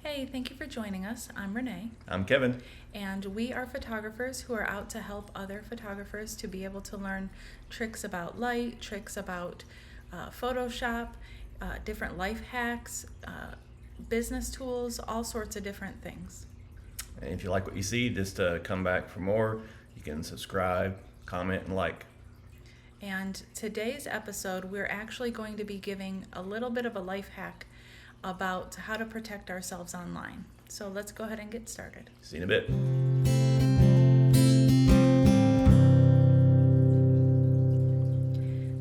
Hey, thank you for joining us. I'm Renee, I'm Kevin. and we are photographers who are out to help other photographers to be able to learn tricks about light, tricks about Photoshop, different life hacks, business tools, all sorts of different things. And if you like what you see, just come back for more. You can subscribe, comment, and like. And today's episode, we're actually going to be giving a little bit of a life hack about how to protect ourselves online. So let's go ahead and get started. See you in a bit.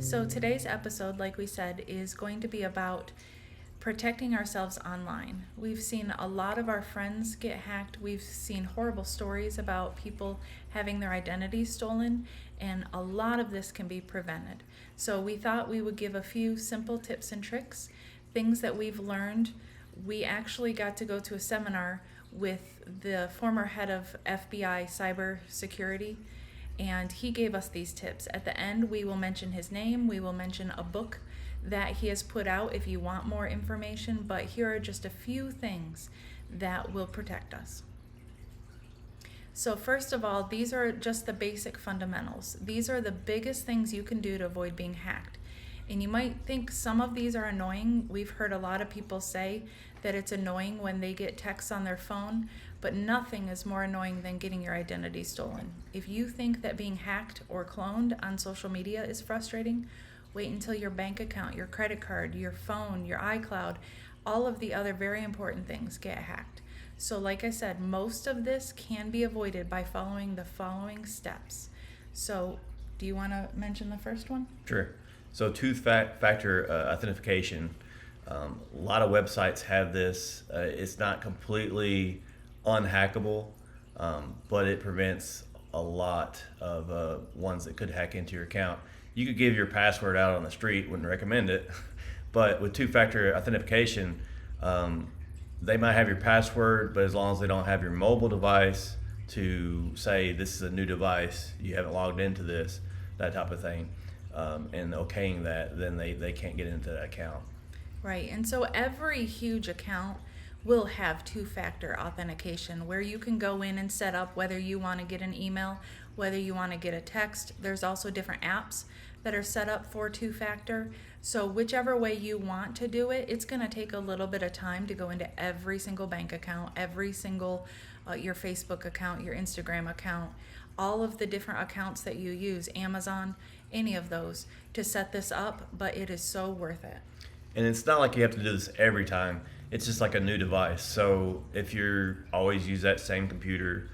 So today's episode, like we said, is going to be about protecting ourselves online. We've seen a lot of our friends get hacked. We've seen horrible stories about people having their identities stolen, and a lot of this can be prevented. So we thought we would give a few simple tips and tricks, things that we've learned. We actually got to go to a seminar with the former head of FBI cybersecurity, and he gave us these tips. At the end, we will mention his name. We will mention a book that he has put out if you want more information, but here are just a few things that will protect us. So first of all, these are just the basic fundamentals. These are the biggest things you can do to avoid being hacked. And you might think some of these are annoying. We've heard a lot of people say that it's annoying when they get texts on their phone, but nothing is more annoying than getting your identity stolen. If you think that being hacked or cloned on social media is frustrating, wait until your bank account, your credit card, your phone, your iCloud, all of the other very important things get hacked. So like I said, most of this can be avoided by following the following steps. So do you want to mention the first one? Sure. So two-factor authentication. A lot of websites have this. It's not completely unhackable, but it prevents a lot of ones that could hack into your account. You could give your password out on the street, wouldn't recommend it, but with two-factor authentication, they might have your password, but as long as they don't have your mobile device to say this is a new device, you haven't logged into this, that type of thing, and okaying that, then they can't get into that account. Right, and so every huge account will have two-factor authentication where you can go in and set up whether you want to get an email, whether you want to get a text. There's also different apps that are set up for two-factor. So whichever way you want to do it, it's going to take a little bit of time to go into every single bank account, every single your Facebook account, your Instagram account, all of the different accounts that you use, Amazon, any of those, to set this up, but it is so worth it. And it's not like you have to do this every time. It's just like a new device. So if you're always use that same computer,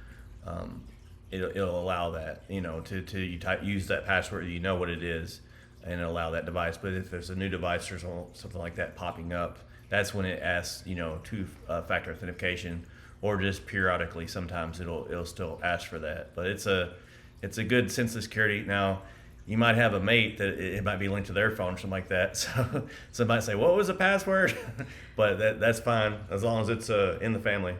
it'll allow that, to use that password, you know what it is, and it'll allow that device. But if there's a new device or something like that popping up, that's when it asks, two-factor authentication, or just periodically. Sometimes it'll still ask for that. But it's a good sense of security. Now, you might have a mate that it might be linked to their phone or something like that. So somebody might say, what was the password? But that's fine as long as it's in the family.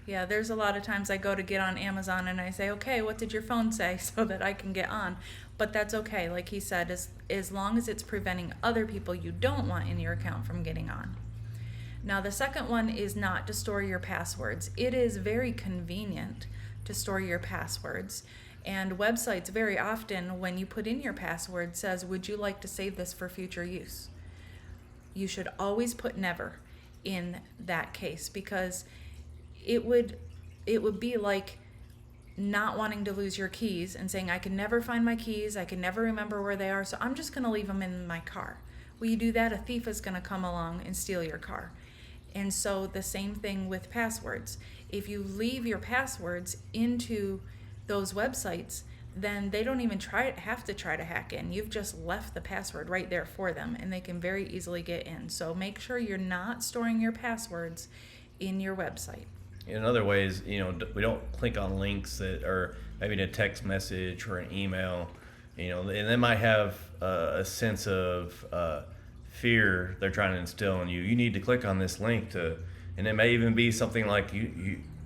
Yeah, there's a lot of times I go to get on Amazon and I say, okay, what did your phone say, so that I can get on. But that's okay, like he said, as long as it's preventing other people you don't want in your account from getting on. Now the second one is not to store your passwords. It is very convenient to store your passwords. And websites very often, when you put in your password, says, would you like to save this for future use? You should always put never in that case, because it would be like not wanting to lose your keys and saying, I can never find my keys, I can never remember where they are, so I'm just going to leave them in my car. Well, you do that, a thief is going to come along and steal your car. And so the same thing with passwords. If you leave your passwords into those websites, then they don't even have to try to hack in. You've just left the password right there for them, and they can very easily get in. So make sure you're not storing your passwords in your website. In other ways, we don't click on links that are maybe in a text message or an email, and they might have a sense of fear they're trying to instill in you. You need to click on this link and it may even be something like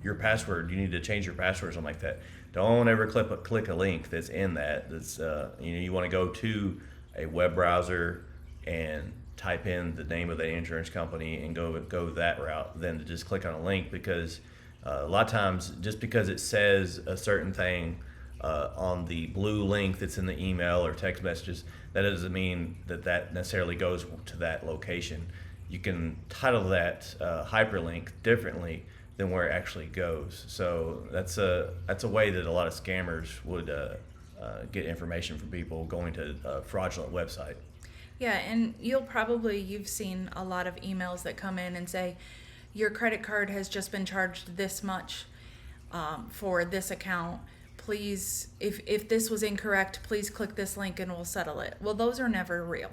your password. You need to change your password or something like that. Don't ever click a link that's in that. That's you want to go to a web browser and type in the name of the insurance company and go that route than to just click on a link, because a lot of times just because it says a certain thing on the blue link that's in the email or text messages, that doesn't mean that necessarily goes to that location. You can title that hyperlink differently than where it actually goes. So that's a way that a lot of scammers would get information from people going to a fraudulent website. Yeah, and you've seen a lot of emails that come in and say, your credit card has just been charged this much for this account. Please, if this was incorrect, please click this link and we'll settle it. Well, those are never real.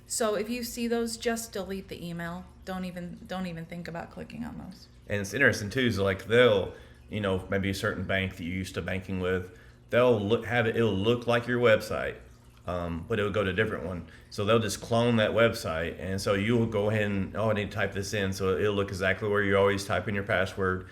So if you see those, just delete the email. Don't even think about clicking on those. And it's interesting too, is like they'll, maybe a certain bank that you're used to banking with, it'll look like your website, but it'll go to a different one. So they'll just clone that website, and so you'll go ahead and, I need to type this in, so it'll look exactly where you always type in your password.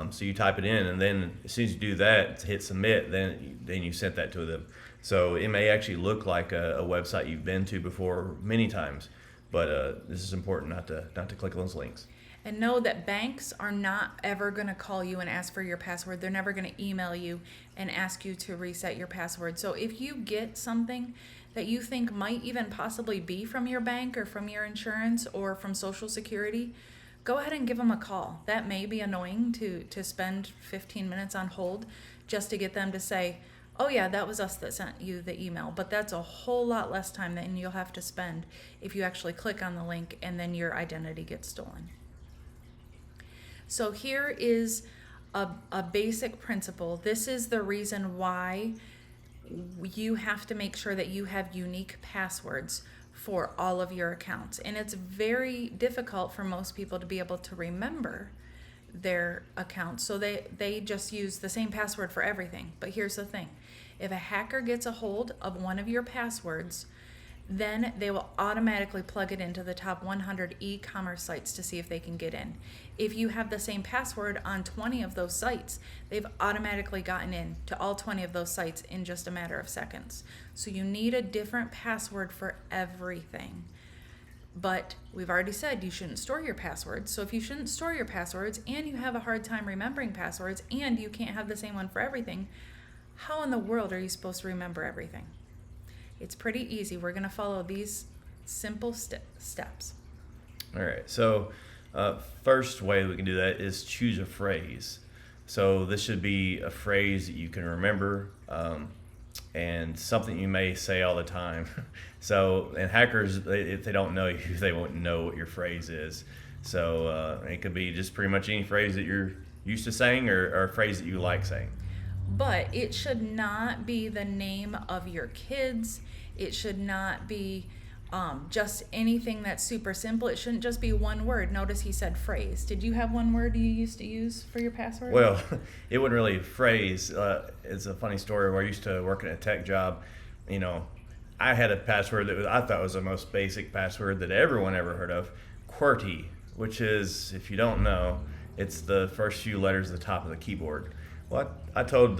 So you type it in, and then as soon as you do that, hit submit, then you sent that to them. So it may actually look like a website you've been to before many times, but this is important not to click on those links. And know that banks are not ever going to call you and ask for your password. They're never going to email you and ask you to reset your password. So if you get something that you think might even possibly be from your bank or from your insurance or from Social Security, go ahead and give them a call. That may be annoying to spend 15 minutes on hold just to get them to say, oh yeah, that was us that sent you the email. But that's a whole lot less time than you'll have to spend if you actually click on the link and then your identity gets stolen. So here is a basic principle. This is the reason why you have to make sure that you have unique passwords for all of your accounts. And it's very difficult for most people to be able to remember their accounts. So they just use the same password for everything. But here's the thing. If a hacker gets a hold of one of your passwords, then they will automatically plug it into the top 100 e-commerce sites to see if they can get in. If you have the same password on 20 of those sites, they've automatically gotten in to all 20 of those sites in just a matter of seconds. So you need a different password for everything. But we've already said you shouldn't store your passwords. So if you shouldn't store your passwords and you have a hard time remembering passwords and you can't have the same one for everything, how in the world are you supposed to remember everything? It's pretty easy. We're going to follow these simple steps. All right. So first way we can do that is choose a phrase. So this should be a phrase that you can remember and something you may say all the time. So, and hackers, if they don't know you, they won't know what your phrase is. So it could be just pretty much any phrase that you're used to saying or a phrase that you like saying. But it should not be the name of your kids. It should not be just anything that's super simple. It shouldn't just be one word. Notice he said phrase. Did you have one word you used to use for your password? Well, it wasn't really a phrase. It's a funny story where I used to work in a tech job. I had a password that I thought was the most basic password that everyone ever heard of, QWERTY, which is, if you don't know, it's the first few letters at the top of the keyboard. Well, I told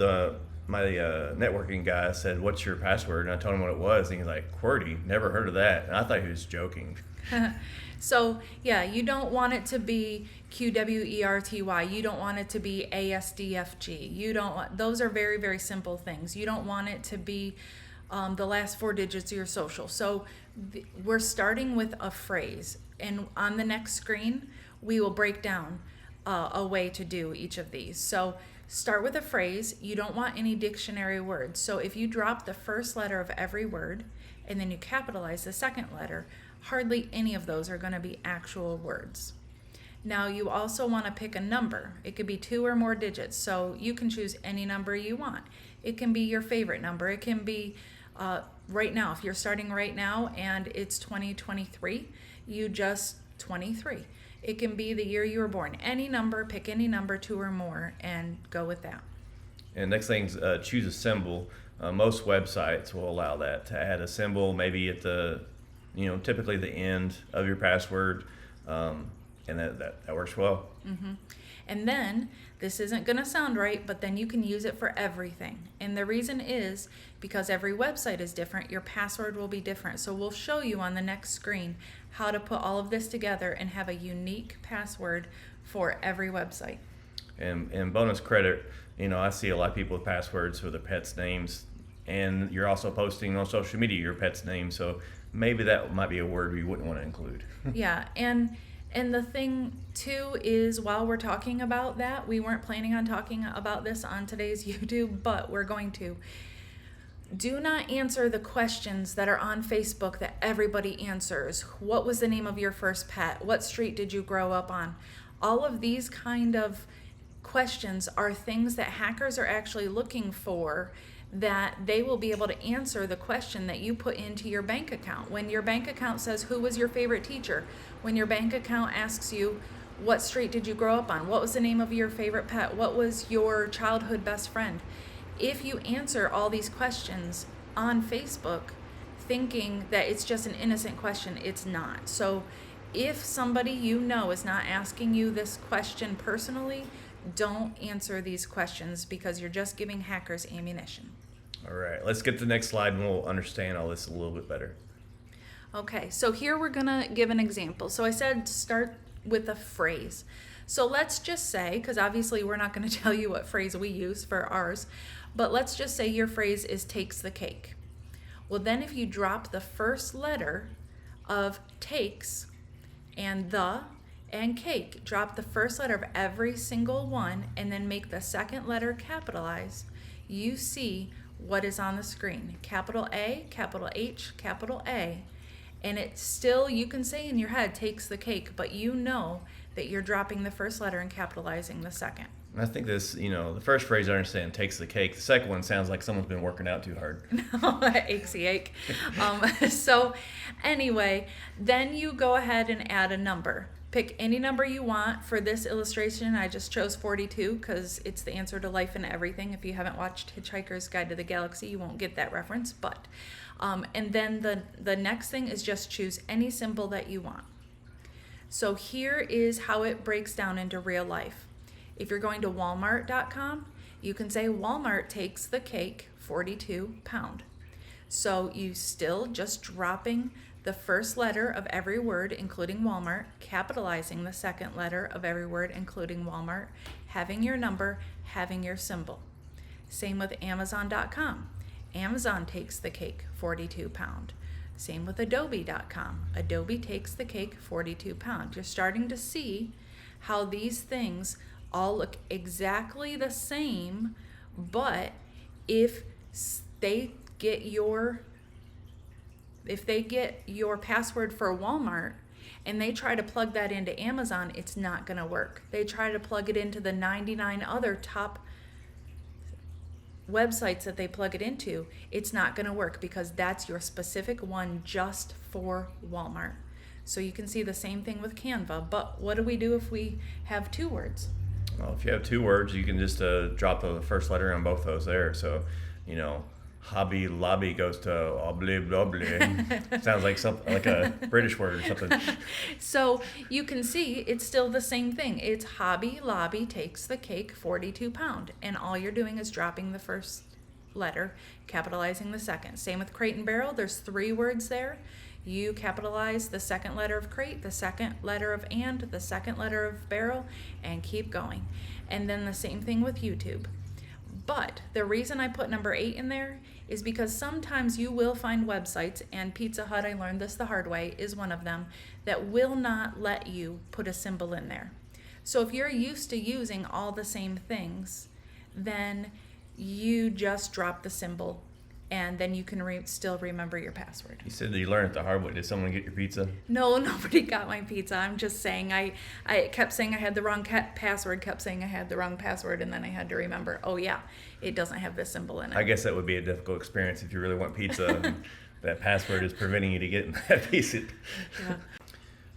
my networking guy, I said, what's your password? And I told him what it was. And he's like, QWERTY, never heard of that. And I thought he was joking. So, yeah, you don't want it to be QWERTY. You don't want it to be ASDFG. Those are very, very simple things. You don't want it to be the last four digits of your social. So we're starting with a phrase. And on the next screen, we will break down a way to do each of these. So start with a phrase. You don't want any dictionary words. So if you drop the first letter of every word and then you capitalize the second letter, hardly any of those are going to be actual words. Now you also want to pick a number. It could be 2 or more digits. So you can choose any number you want. It can be your favorite number. It can be right now. If you're starting right now and it's 2023, you just 23. It can be the year you were born. Any number, pick any number, 2 or more, and go with that. And next thing is choose a symbol. Most websites will allow that, to add a symbol maybe at the, typically the end of your password. and that works well. And then, this isn't going to sound right, but then you can use it for everything. And the reason is because every website is different, your password will be different. So we'll show you on the next screen how to put all of this together and have a unique password for every website. And bonus credit, I see a lot of people with passwords for their pets' names, and you're also posting on social media your pet's name, so maybe that might be a word you wouldn't want to include. Yeah, and the thing too is, while we're talking about that, we weren't planning on talking about this on today's YouTube, but we're going to. Do not answer the questions that are on Facebook that everybody answers. What was the name of your first pet? What street did you grow up on? All of these kind of questions are things that hackers are actually looking for, that they will be able to answer the question that you put into your bank account. When your bank account says, who was your favorite teacher? When your bank account asks you, what street did you grow up on? What was the name of your favorite pet? What was your childhood best friend? If you answer all these questions on Facebook thinking that it's just an innocent question, it's not. So if somebody is not asking you this question personally, don't answer these questions, because you're just giving hackers ammunition. All right, let's get to the next slide and we'll understand all this a little bit better. Okay, so here we're gonna give an example. So I said start with a phrase. So let's just say, because obviously we're not gonna tell you what phrase we use for ours, but let's just say your phrase is takes the cake. Well, then if you drop the first letter of takes and the and cake, drop the first letter of every single one and then make the second letter capitalized, you see what is on the screen. Capital A, capital H, capital A. And it's still, you can say in your head, takes the cake, but you know that you're dropping the first letter and capitalizing the second. I think this, the first phrase I understand, takes the cake. The second one sounds like someone's been working out too hard. Aches ache. So anyway, then you go ahead and add a number. Pick any number you want. For this illustration, I just chose 42 because it's the answer to life and everything. If you haven't watched Hitchhiker's Guide to the Galaxy, you won't get that reference. But and then the next thing is just choose any symbol that you want. So here is how it breaks down into real life. If you're going to Walmart.com, you can say Walmart takes the cake 42 pound. So you still just dropping the first letter of every word, including Walmart, capitalizing the second letter of every word, including Walmart, having your number, having your symbol. Same with Amazon.com. Amazon takes the cake 42 pound. Same with Adobe.com. Adobe takes the cake 42 pound. You're starting to see how these things all look exactly the same, but if they get your password for Walmart and they try to plug that into Amazon, it's not going to work. They try to plug it into the 99 other top websites that they plug it into, it's not going to work because that's your specific one just for Walmart. So you can see the same thing with Canva, but what do we do if we have two words? Well, if you have two words, you can just drop the first letter on both those there. So, Hobby Lobby goes to obli blobli. Sounds like something like a British word or something. So you can see it's still the same thing. It's Hobby Lobby takes the cake 42 pound, and all you're doing is dropping the first letter, capitalizing the second. Same with Crate and Barrel. There's three words there. You capitalize the second letter of crate, the second letter of and, the second letter of barrel, and keep going. And then the same thing with YouTube. But the reason I put number 8 in there is because sometimes you will find websites, and Pizza Hut, I learned this the hard way, is one of them, that will not let you put a symbol in there. So if you're used to using all the same things, then you just drop the symbol, and then you can still remember your password. You said that you learned it the hard way. Did someone get your pizza? No, nobody got my pizza. I'm just saying I kept saying I had the wrong password, and then I had to remember, oh yeah, it doesn't have this symbol in it. I guess that would be a difficult experience if you really want pizza and that password is preventing you to get that pizza. Yeah.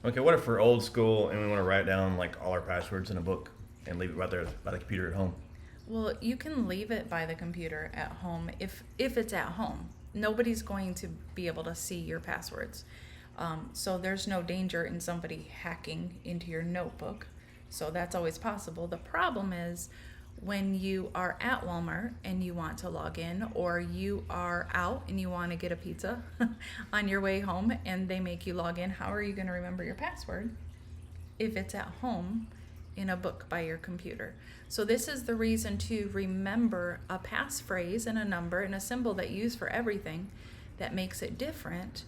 Okay, what if we're old school and we want to write down like all our passwords in a book and leave it right there by the computer at home? Well, you can leave it by the computer at home if it's at home. Nobody's going to be able to see your passwords. So there's no danger in somebody hacking into your notebook. So that's always possible. The problem is when you are at Walmart and you want to log in, or you are out and you want to get a pizza on your way home and they make you log in. How are you going to remember your password if it's at home in a book by your computer? So this is the reason to remember a passphrase and a number and a symbol that you use for everything that makes it different,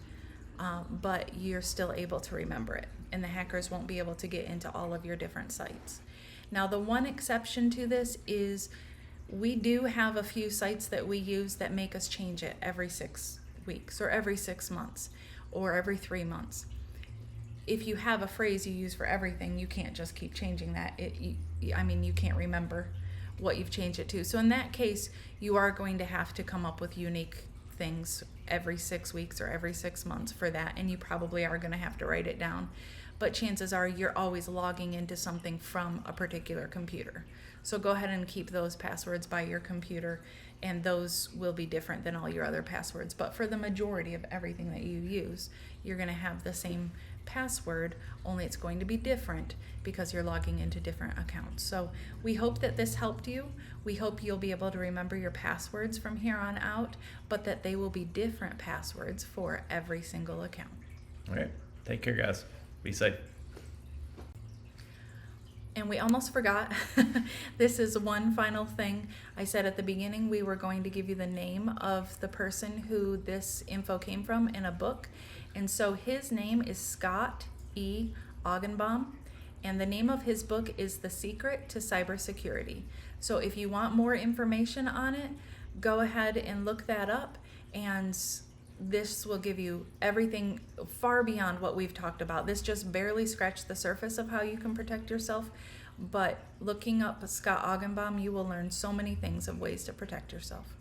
but you're still able to remember it, and the hackers won't be able to get into all of your different sites. Now, the one exception to this is we do have a few sites that we use that make us change it every 6 weeks or every 6 months or every 3 months. If you have a phrase you use for everything, you can't just keep changing that. You can't remember what you've changed it to. So in that case, you are going to have to come up with unique things every 6 weeks or every 6 months for that, and you probably are going to have to write it down. But chances are you're always logging into something from a particular computer. So go ahead and keep those passwords by your computer, and those will be different than all your other passwords. But for the majority of everything that you use, you're going to have the same password, only it's going to be different because you're logging into different accounts. So we hope that this helped you. We hope you'll be able to remember your passwords from here on out, but that they will be different passwords for every single account. All right. Take care, guys. Be safe. And we almost forgot, this is one final thing. I said at the beginning we were going to give you the name of the person who this info came from in a book. And so his name is Scott E Augenbaum, and the name of his book is The Secret to Cybersecurity. So if you want more information on it, go ahead and look that up, and this will give you everything far beyond what we've talked about. This just barely scratched the surface of how you can protect yourself, but looking up Scott Augenbaum, you will learn so many things of ways to protect yourself.